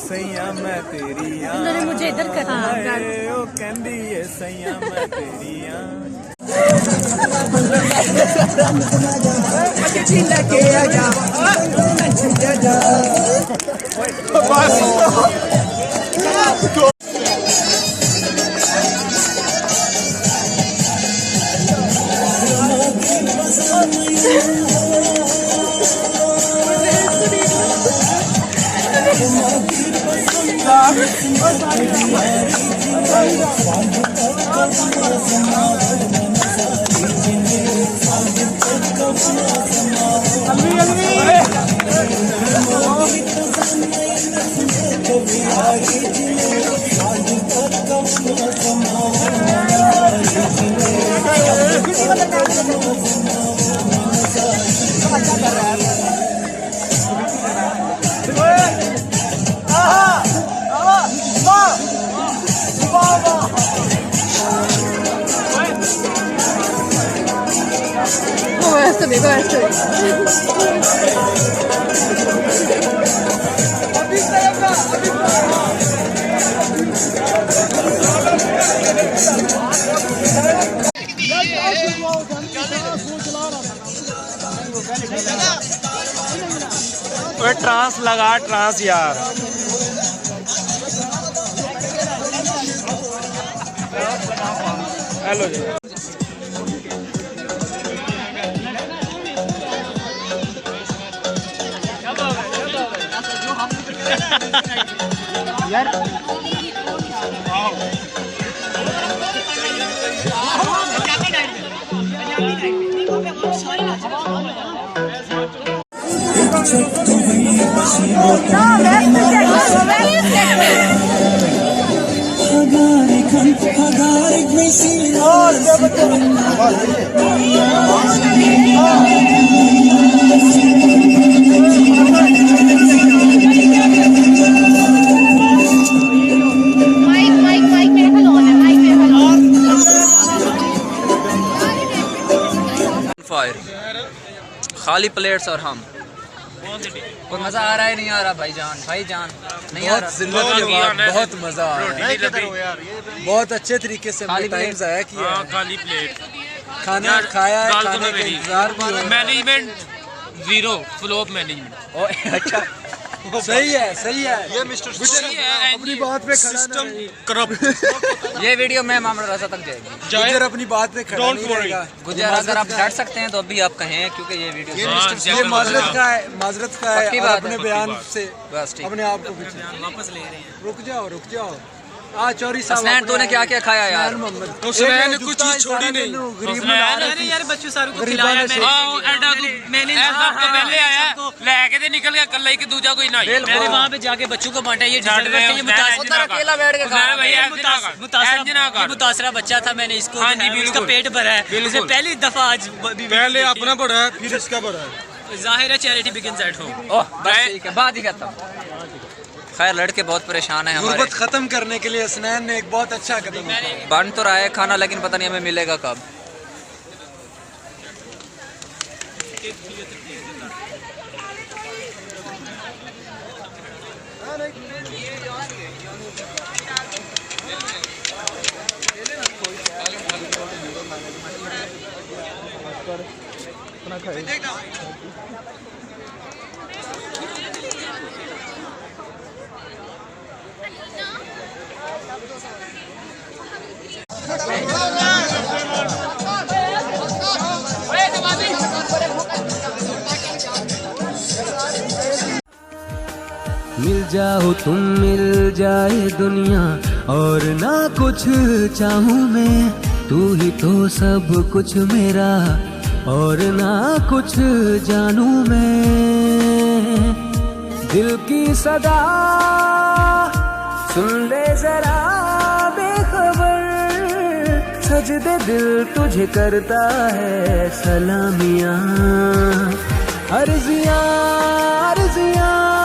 सैया मैं तेरिया उन्होंने मुझे इधर करना ओ कहंदी ए सैया मैं तेरिया लेके आजा ट्रांस लगा ट्रांस यार हेलो जी यार खाली प्लेट्स और हम कोई मजा आ रहा है नहीं आ रहा भाईजान नहीं आ रहा बहुत मजा आ रहा है बहुत अच्छे तरीके से टाइम ज़ाया किया खाली प्लेट खाना खाया है खाने का इंतजार मैनेजमेंट जीरो फ्लोप मैनेजमेंट अच्छा सही है ये मिस्टर सही है अपनी बात पे सिस्टम करप्ट ये वीडियो मैं मामला रजा तक जाएगी गुजर अपनी बात पे खड़ा नहीं रहेगा गुजर अगर आप डट सकते हैं तो अभी आप कहें क्योंकि ये वीडियो ये माजरत का है अपने बयान से बस अपने आप को वापस ले रहे हैं रुक जाओ चौरी साहब तूने क्या क्या खाया यार उसने कुछ चीज छोड़ी नहीं अरे यार बच्चों सारों को खिलाया मैंने पहले आया लेके ते निकल गया कल ही के दूजा कोई ना मैंने वहाँ पे जाके बच्चों को बांटा ये अकेला बैठ के खा मुतासरा बच्चा था मैंने इसको इसका पेट भरा है इसे पहली दफा आज पहले अपना बढ़ा है फिर इसका बढ़ा है जाहिर है चैरिटी बिगिंस एट होम बस ठीक है बात ही करता हूँ खैर लड़के बहुत परेशान है हमारे खत्म करने के लिए हसनैन ने एक बहुत अच्छा कदम बन तो रहा है खाना लेकिन पता नहीं हमें मिलेगा कब मिल जाओ तुम मिल जाए दुनिया और ना कुछ चाहूँ मैं तू ही तो सब कुछ मेरा और ना कुछ जानूँ मैं दिल की सदा सुन ले जरा बेखबर सजदे दिल तुझे करता है सलामियाँ अर्जियाँ अर्जियाँ